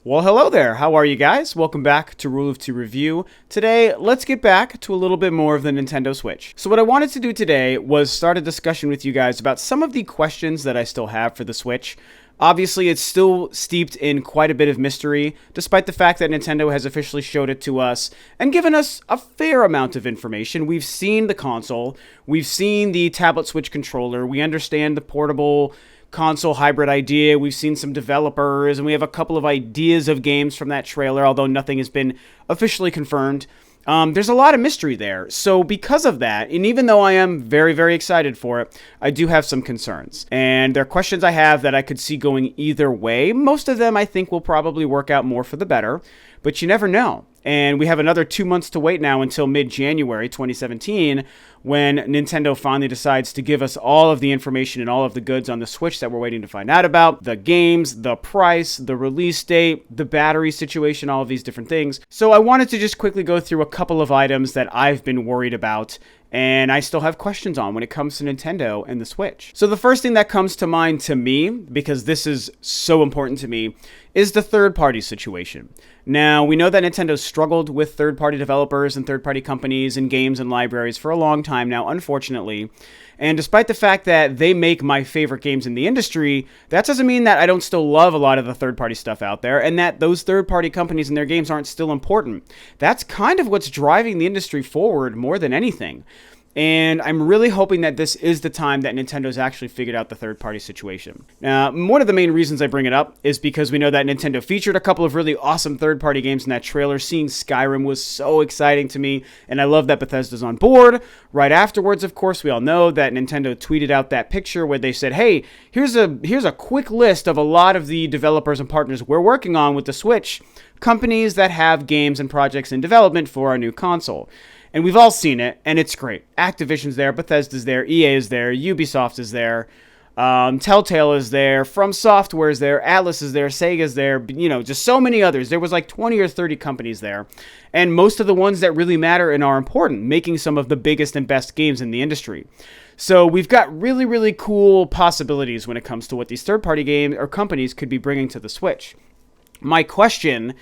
Well, hello there. How are you guys? Welcome back to Rule of Two Review. Today, let's get back to a little bit more of the Nintendo Switch. So what I wanted to do today was start a discussion with you guys about some of the questions that I still have for the Switch. Obviously, it's still steeped in quite a bit of mystery, despite the fact that Nintendo has officially showed it to us and given us a fair amount of information. We've seen the console, we've seen the tablet Switch controller, we understand the portable console hybrid idea. We've seen some developers, and we have a couple of ideas of games from that trailer, although nothing has been officially confirmed. There's a lot of mystery there. So because of that, and even though I am very, very excited for it, I do have some concerns. And there are questions I have that I could see going either way. Most of them I think will probably work out more for the better, but you never know. And we have another 2 months to wait now until mid-January 2017 when Nintendo finally decides to give us all of the information and all of the goods on the Switch that we're waiting to find out about. The games, the price, the release date, the battery situation, all of these different things. So I wanted to just quickly go through a couple of items that I've been worried about and I still have questions on when it comes to Nintendo and the Switch. So the first thing that comes to mind to me, because this is so important to me, is the third-party situation. Now, we know that Nintendo's struggled with third-party developers and third-party companies and games and libraries for a long time now, unfortunately. And despite the fact that they make my favorite games in the industry, that doesn't mean that I don't still love a lot of the third-party stuff out there and that those third-party companies and their games aren't still important. That's kind of what's driving the industry forward more than anything. And I'm really hoping that this is the time that Nintendo's actually figured out the third-party situation. Now, one of the main reasons I bring it up is because we know that Nintendo featured a couple of really awesome third-party games in that trailer. Seeing Skyrim was so exciting to me, and I love that Bethesda's on board. Right afterwards, of course, we all know that Nintendo tweeted out that picture where they said, hey, here's a quick list of a lot of the developers and partners we're working on with the Switch, companies that have games and projects in development for our new console. And we've all seen it, and it's great. Activision's there, Bethesda's there, EA is there, Ubisoft is there, Telltale is there, From Software is there, Atlas is there, Sega's there, just so many others. There was like 20 or 30 companies there, and most of the ones that really matter and are important, making some of the biggest and best games in the industry. So we've got really, really cool possibilities when it comes to what these third-party games or companies could be bringing to the Switch. My question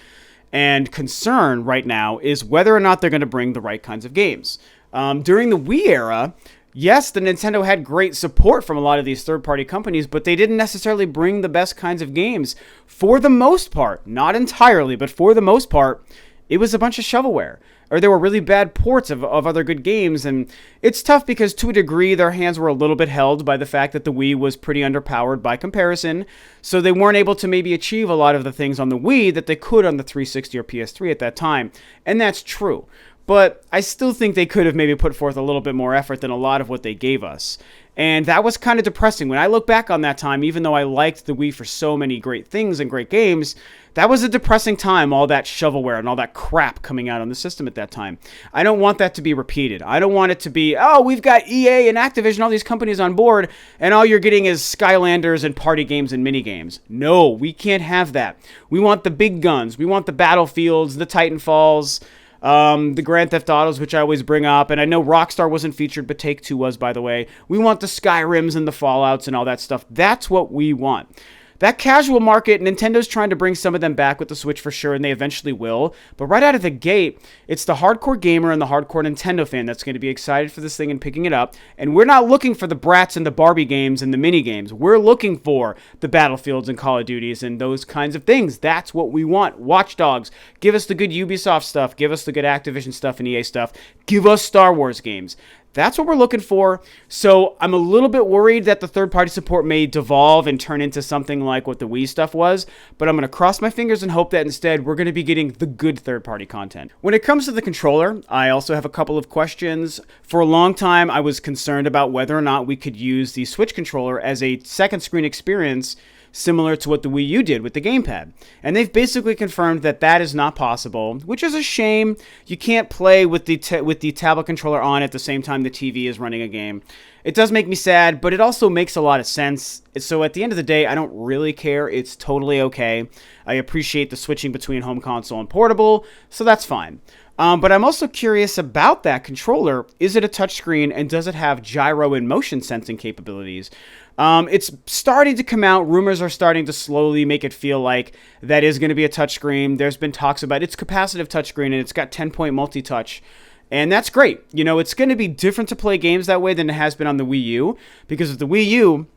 and concern right now is whether or not they're going to bring the right kinds of games. During the Wii era, yes, the Nintendo had great support from a lot of these third-party companies, but they didn't necessarily bring the best kinds of games. For the most part, not entirely, but for the most part, it was a bunch of shovelware. Or there were really bad ports of other good games, and it's tough because to a degree their hands were a little bit held by the fact that the Wii was pretty underpowered by comparison, so they weren't able to maybe achieve a lot of the things on the Wii that they could on the 360 or PS3 at that time, and that's true. But I still think they could have maybe put forth a little bit more effort than a lot of what they gave us. And that was kind of depressing. When I look back on that time, even though I liked the Wii for so many great things and great games, that was a depressing time, all that shovelware and all that crap coming out on the system at that time. I don't want that to be repeated. I don't want it to be, oh, we've got EA and Activision, all these companies on board, and all you're getting is Skylanders and party games and mini games. No, we can't have that. We want the big guns. We want the Battlefields, the Titanfalls, the Grand Theft Autos, which I always bring up, and I know Rockstar wasn't featured, but Take-Two was, by the way. We want the Skyrims and the Fallouts and all that stuff. That's what we want. That casual market, Nintendo's trying to bring some of them back with the Switch for sure, and they eventually will. But right out of the gate, it's the hardcore gamer and the hardcore Nintendo fan that's going to be excited for this thing and picking it up. And we're not looking for the Bratz and the Barbie games and the mini games. We're looking for the Battlefields and Call of Duties and those kinds of things. That's what we want. Watch Dogs. Give us the good Ubisoft stuff. Give us the good Activision stuff and EA stuff. Give us Star Wars games. That's what we're looking for. So I'm a little bit worried that the third-party support may devolve and turn into something like what the Wii stuff was, but I'm going to cross my fingers and hope that instead we're going to be getting the good third-party content. When it comes to the controller, I also have a couple of questions. For a long time, I was concerned about whether or not we could use the Switch controller as a second screen experience similar to what the Wii U did with the gamepad. And they've basically confirmed that that is not possible, which is a shame. You can't play with the tablet controller on at the same time the TV is running a game. It does make me sad, but it also makes a lot of sense. So at the end of the day, I don't really care. It's totally okay. I appreciate the switching between home console and portable, so that's fine. But I'm also curious about that controller. Is it a touchscreen, and does it have gyro and motion sensing capabilities? It's starting to come out. Rumors are starting to slowly make it feel like that is going to be a touchscreen. There's been talks about its capacitive touchscreen, and it's got 10-point multi-touch. And that's great. You know, it's going to be different to play games that way than it has been on the Wii U, because with the Wii U,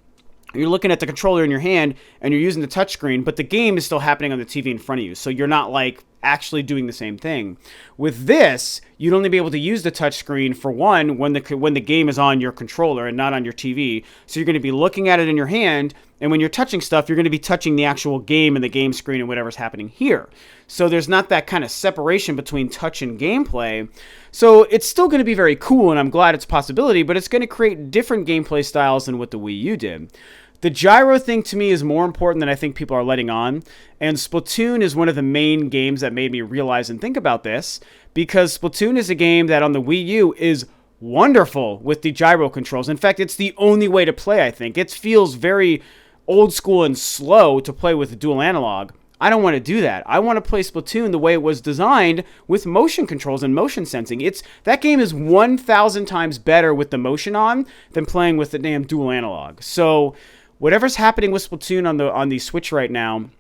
you're looking at the controller in your hand and you're using the touchscreen, but the game is still happening on the TV in front of you. So you're not like actually doing the same thing. With this, you'd only be able to use the touchscreen for one when the game is on your controller and not on your TV. So you're going to be looking at it in your hand, and when you're touching stuff, you're going to be touching the actual game and the game screen and whatever's happening here. So there's not that kind of separation between touch and gameplay. So it's still going to be very cool, and I'm glad it's a possibility, but it's going to create different gameplay styles than what the Wii U did. The gyro thing to me is more important than I think people are letting on, and Splatoon is one of the main games that made me realize and think about this, because Splatoon is a game that on the Wii U is wonderful with the gyro controls. In fact, it's the only way to play, I think. It feels very old school and slow to play with dual analog. I don't want to do that. I want to play Splatoon the way it was designed with motion controls and motion sensing. That game is 1,000 times better with the motion on than playing with the damn dual analog. So whatever's happening with Splatoon on the Switch right now,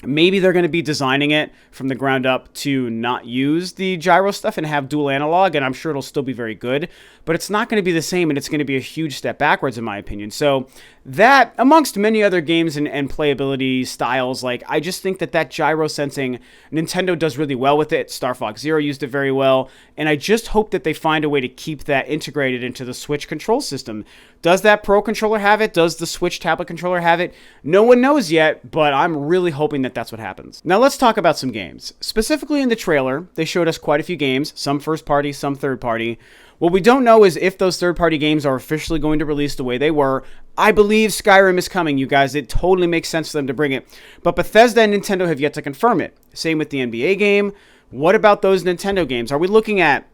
maybe they're going to be designing it from the ground up to not use the gyro stuff and have dual analog, and I'm sure it'll still be very good, but it's not going to be the same, and it's going to be a huge step backwards in my opinion. So that, amongst many other games and playability styles, like, I just think that gyro sensing, Nintendo does really well with it. Star Fox Zero used it very well, and I just hope that they find a way to keep that integrated into the Switch control system. Does that Pro controller have it? Does the Switch tablet controller have it? No one knows yet, but I'm really hoping that that's what happens. Now let's talk about some games. Specifically in the trailer, they showed us quite a few games, some first party, some third party. What we don't know is if those third-party games are officially going to release the way they were. I believe Skyrim is coming, you guys. It totally makes sense for them to bring it. But Bethesda and Nintendo have yet to confirm it. Same with the NBA game. What about those Nintendo games? Are we looking at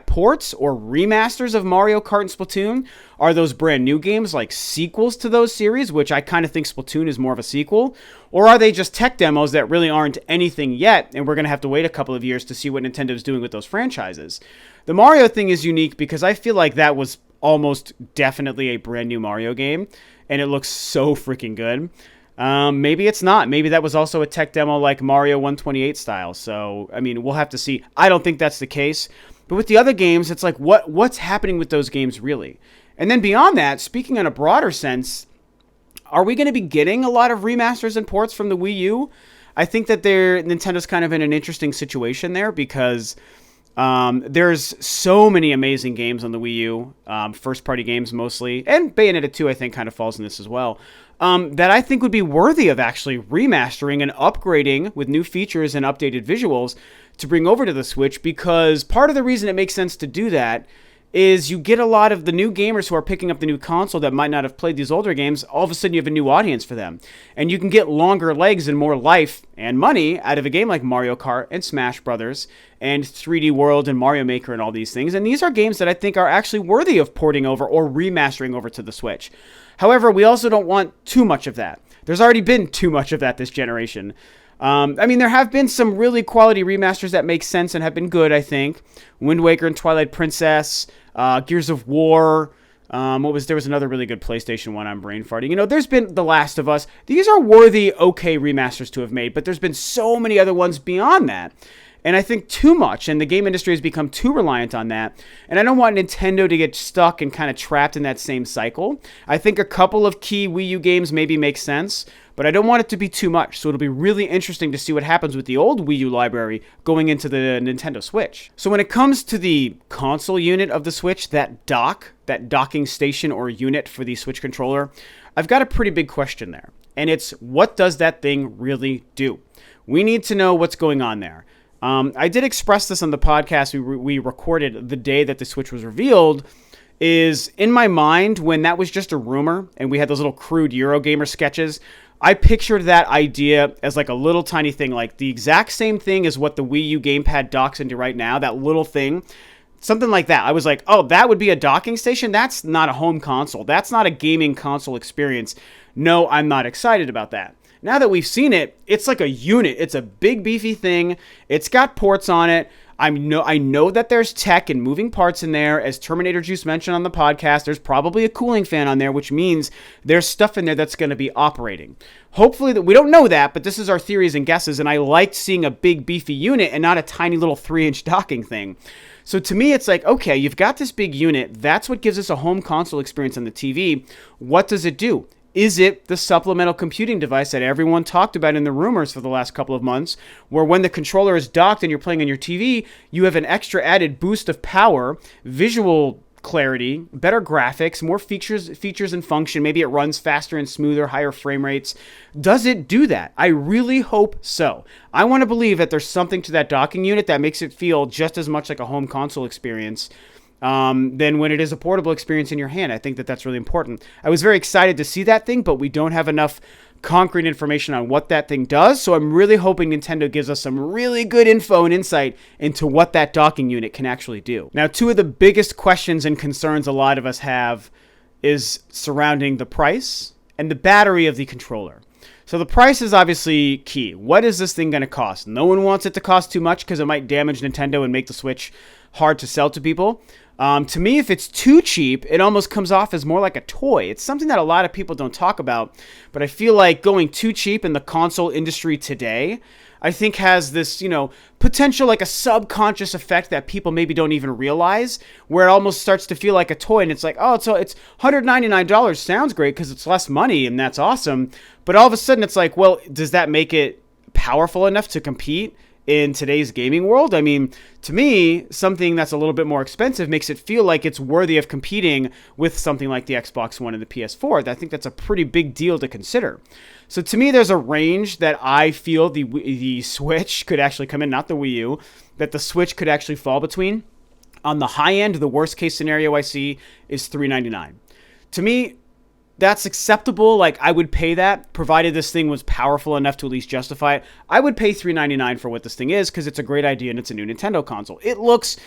ports or remasters of Mario Kart and Splatoon? Are those brand new games like sequels to those series, which I kind of think Splatoon is more of a sequel? Or are they just tech demos that really aren't anything yet, and we're going to have to wait a couple of years to see what Nintendo's doing with those franchises? The Mario thing is unique because I feel like that was almost definitely a brand new Mario game, and it looks so freaking good. Maybe it's not. Maybe that was also a tech demo like Mario 128 style. So, I mean, we'll have to see. I don't think that's the case. But with the other games, it's like, what's happening with those games really? And then beyond that, speaking in a broader sense, are we going to be getting a lot of remasters and ports from the Wii U? I think that Nintendo's kind of in an interesting situation there because there's so many amazing games on the Wii U, first-party games mostly, and Bayonetta 2 I think kind of falls in this as well, that I think would be worthy of actually remastering and upgrading with new features and updated visuals to bring over to the Switch, because part of the reason it makes sense to do that is you get a lot of the new gamers who are picking up the new console that might not have played these older games. All of a sudden you have a new audience for them, and you can get longer legs and more life and money out of a game like Mario Kart and Smash Brothers and 3D World and Mario Maker and all these things. And these are games that I think are actually worthy of porting over or remastering over to the Switch. However, we also don't want too much of that. There's already been too much of that this generation. I mean, there have been some really quality remasters that make sense and have been good, I think. Wind Waker and Twilight Princess, Gears of War. There was another really good PlayStation one. I'm brain farting. You know, there's been The Last of Us. These are worthy, okay remasters to have made, but there's been so many other ones beyond that. And I think too much, and the game industry has become too reliant on that. And I don't want Nintendo to get stuck and kind of trapped in that same cycle. I think a couple of key Wii U games maybe make sense, but I don't want it to be too much. So it'll be really interesting to see what happens with the old Wii U library going into the Nintendo Switch. So when it comes to the console unit of the Switch, that docking station or unit for the Switch controller, I've got a pretty big question there. And it's, what does that thing really do? We need to know what's going on there. I did express this on the podcast we recorded the day that the Switch was revealed, is in my mind, when that was just a rumor and we had those little crude Eurogamer sketches, I pictured that idea as like a little tiny thing, like the exact same thing as what the Wii U gamepad docks into right now, that little thing. Something like that. I was like, oh, that would be a docking station? That's not a home console. That's not a gaming console experience. No, I'm not excited about that. Now that we've seen it, it's like a unit. It's a big beefy thing. It's got ports on it. I know that there's tech and moving parts in there. As Terminator Juice mentioned on the podcast, there's probably a cooling fan on there, which means there's stuff in there that's going to be operating. Hopefully, that we don't know that, but this is our theories and guesses, and I liked seeing a big beefy unit and not a tiny little 3-inch docking thing. So to me, it's like, okay, you've got this big unit. That's what gives us a home console experience on the TV. What does it do? Is it the supplemental computing device that everyone talked about in the rumors for the last couple of months, where when the controller is docked and you're playing on your TV, you have an extra added boost of power, visual clarity, better graphics, more features and function. Maybe it runs faster and smoother, higher frame rates. Does it do that? I really hope so. I want to believe that there's something to that docking unit that makes it feel just as much like a home console experience than when it is a portable experience in your hand. I think that that's really important. I was very excited to see that thing, but we don't have enough concrete information on what that thing does. So I'm really hoping Nintendo gives us some really good info and insight into what that docking unit can actually do. Now, two of the biggest questions and concerns a lot of us have is surrounding the price and the battery of the controller. So the price is obviously key. What is this thing going to cost? No one wants it to cost too much because it might damage Nintendo and make the Switch hard to sell to people. To me, if it's too cheap, it almost comes off as more like a toy. It's something that a lot of people don't talk about, but I feel like going too cheap in the console industry today, I think has this, potential like a subconscious effect that people maybe don't even realize, where it almost starts to feel like a toy, and it's like, oh, so it's $199 sounds great because it's less money, and that's awesome. But all of a sudden, it's like, well, does that make it powerful enough to compete in today's gaming world? I mean, to me, something that's a little bit more expensive makes it feel like it's worthy of competing with something like the Xbox One and the PS4. I think that's a pretty big deal to consider. So to me, there's a range that I feel the Switch could actually come in, not the Wii U, that the Switch could actually fall between. On the high end, the worst case scenario I see is $399. To me, that's acceptable. Like, I would pay that, provided this thing was powerful enough to at least justify it. I would pay $399 for what this thing is, because it's a great idea and it's a new Nintendo console. It looks,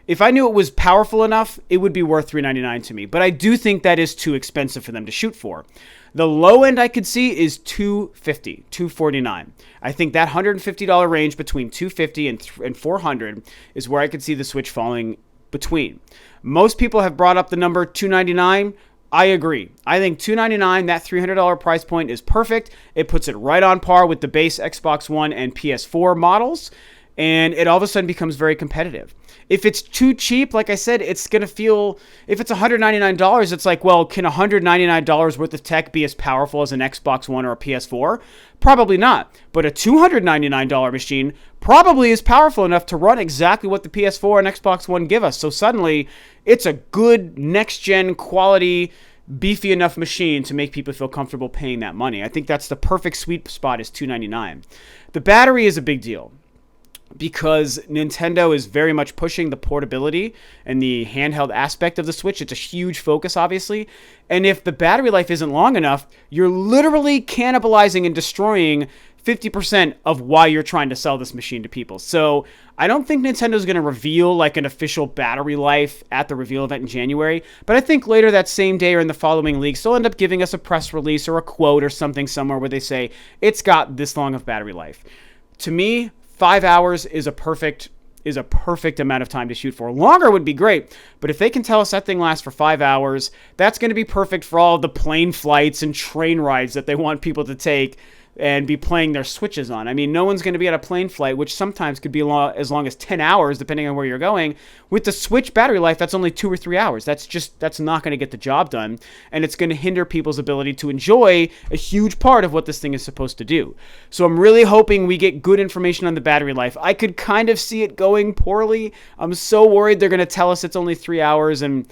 if I knew it was powerful enough, it would be worth $399 to me. But I do think that is too expensive for them to shoot for. The low end I could see is $250, $249. I think that $150 range between $250 and $400 is where I could see the Switch falling between. Most people have brought up the number $299. I agree. I think $299, that $300 price point is perfect. It puts it right on par with the base Xbox One and PS4 models, and it all of a sudden becomes very competitive. If it's too cheap, like I said, it's going to feel, if it's $199, it's like, well, can $199 worth of tech be as powerful as an Xbox One or a PS4? Probably not. But a $299 machine probably is powerful enough to run exactly what the PS4 and Xbox One give us. So suddenly, it's a good next-gen quality, beefy enough machine to make people feel comfortable paying that money. I think that's the perfect sweet spot, is $299. The battery is a big deal, because Nintendo is very much pushing the portability and the handheld aspect of the Switch. It's a huge focus, obviously. And if the battery life isn't long enough, you're literally cannibalizing and destroying 50% of why you're trying to sell this machine to people. So I don't think Nintendo's going to reveal like an official battery life at the reveal event in January, but I think later that same day or in the following weeks, they'll end up giving us a press release or a quote or something somewhere where they say it's got this long of battery life. To me, 5 hours is a perfect amount of time to shoot for. Longer would be great, but if they can tell us that thing lasts for 5 hours, that's going to be perfect for all the plane flights and train rides that they want people to take and be playing their Switches on. I mean, no one's going to be at a plane flight, which sometimes could be as long as 10 hours, depending on where you're going. With the Switch battery life, that's only 2 or 3 hours. That's not going to get the job done, and it's going to hinder people's ability to enjoy a huge part of what this thing is supposed to do. So I'm really hoping we get good information on the battery life. I could kind of see it going poorly. I'm so worried they're going to tell us it's only 3 hours, and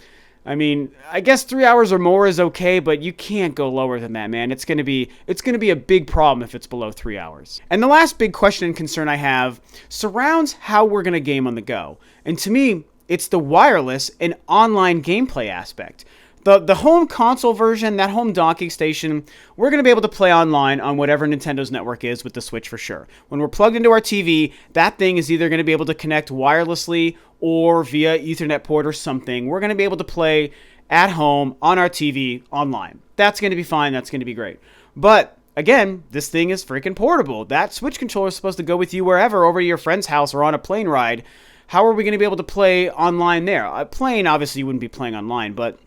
I mean, I guess 3 hours or more is okay, but you can't go lower than that, man. It's going to be a big problem if it's below 3 hours. And the last big question and concern I have surrounds how we're going to game on the go. And to me, it's the wireless and online gameplay aspect. The home console version, that home docking station, we're going to be able to play online on whatever Nintendo's network is with the Switch for sure. When we're plugged into our TV, that thing is either going to be able to connect wirelessly or via Ethernet port or something. We're going to be able to play at home on our TV online. That's going to be fine. That's going to be great. But again, this thing is freaking portable. That Switch controller is supposed to go with you wherever, over to your friend's house or on a plane ride. How are we going to be able to play online there? A plane, obviously, you wouldn't be playing online, but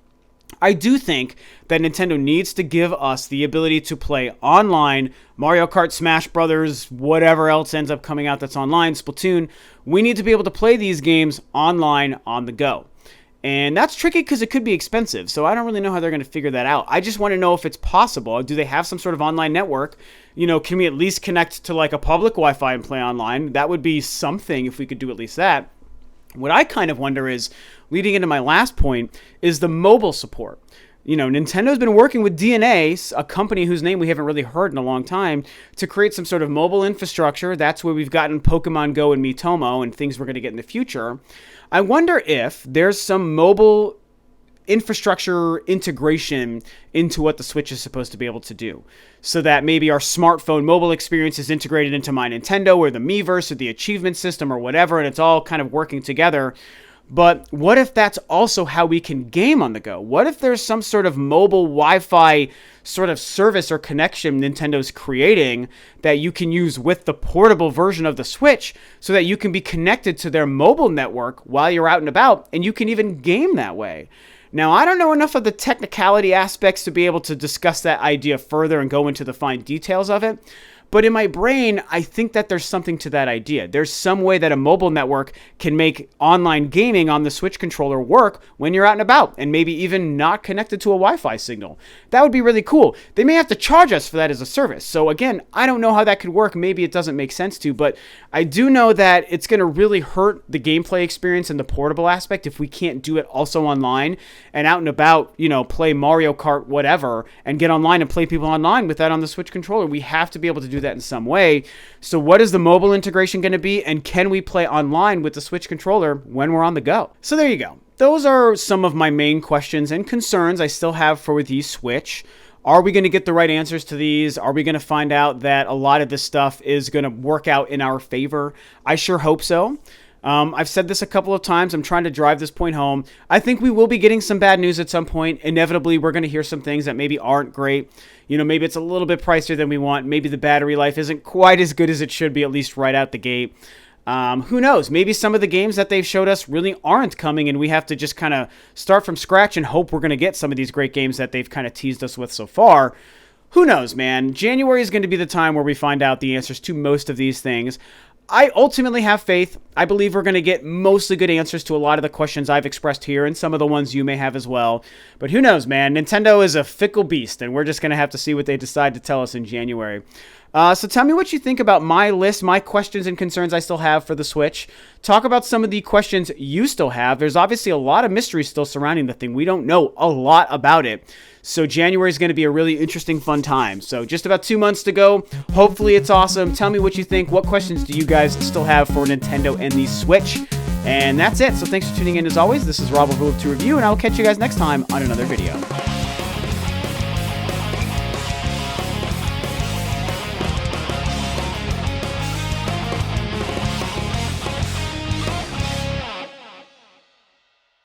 I do think that Nintendo needs to give us the ability to play online, Mario Kart, Smash Brothers, whatever else ends up coming out that's online, Splatoon. We need to be able to play these games online on the go. And that's tricky because it could be expensive, so I don't really know how they're going to figure that out. I just want to know if it's possible. Do they have some sort of online network? You know, can we at least connect to like a public Wi-Fi and play online? That would be something if we could do at least that. What I kind of wonder is, leading into my last point, is the mobile support. You know, Nintendo's been working with DNA, a company whose name we haven't really heard in a long time, to create some sort of mobile infrastructure. That's where we've gotten Pokemon Go and Miitomo and things we're going to get in the future. I wonder if there's some mobile infrastructure integration into what the Switch is supposed to be able to do, so that maybe our smartphone mobile experience is integrated into My Nintendo or the Miiverse or the achievement system or whatever, and it's all kind of working together. But what if that's also how we can game on the go? What if there's some sort of mobile Wi-Fi sort of service or connection Nintendo's creating that you can use with the portable version of the Switch, so that you can be connected to their mobile network while you're out and about, and you can even game that way? Now, I don't know enough of the technicality aspects to be able to discuss that idea further and go into the fine details of it. But in my brain, I think that there's something to that idea. There's some way that a mobile network can make online gaming on the Switch controller work when you're out and about, and maybe even not connected to a Wi-Fi signal. That would be really cool. They may have to charge us for that as a service. So again, I don't know how that could work. Maybe it doesn't make sense to, but I do know that it's going to really hurt the gameplay experience and the portable aspect if we can't do it also online and out and about, you know, play Mario Kart, whatever, and get online and play people online with that on the Switch controller. We have to be able to do that in some way. So what is the mobile integration going to be, and can we play online with the Switch controller when we're on the go? So there you go. Those are some of my main questions and concerns I still have for the Switch. Are we going to get the right answers to these? Are we going to find out that a lot of this stuff is going to work out in our favor? I sure hope so. I've said this a couple of times. I'm trying to drive this point home. I think we will be getting some bad news at some point. Inevitably, we're going to hear some things that maybe aren't great. You know, maybe it's a little bit pricier than we want. Maybe the battery life isn't quite as good as it should be, at least right out the gate. Who knows? Maybe some of the games that they've showed us really aren't coming, and we have to just kind of start from scratch and hope we're going to get some of these great games that they've kind of teased us with so far. Who knows, man? January is going to be the time where we find out the answers to most of these things. I ultimately have faith. I believe we're going to get mostly good answers to a lot of the questions I've expressed here, and some of the ones you may have as well. But who knows, man? Nintendo is a fickle beast, and we're just going to have to see what they decide to tell us in January. So tell me what you think about my list, my questions and concerns I still have for the Switch. Talk about some of the questions you still have. There's obviously a lot of mystery still surrounding the thing. We don't know a lot about it. So January is going to be a really interesting, fun time. So just about 2 months to go. Hopefully it's awesome. Tell me what you think. What questions do you guys still have for Nintendo and the Switch? And that's it. So thanks for tuning in as always. This is Rob of Rule of Two Review, and I'll catch you guys next time on another video.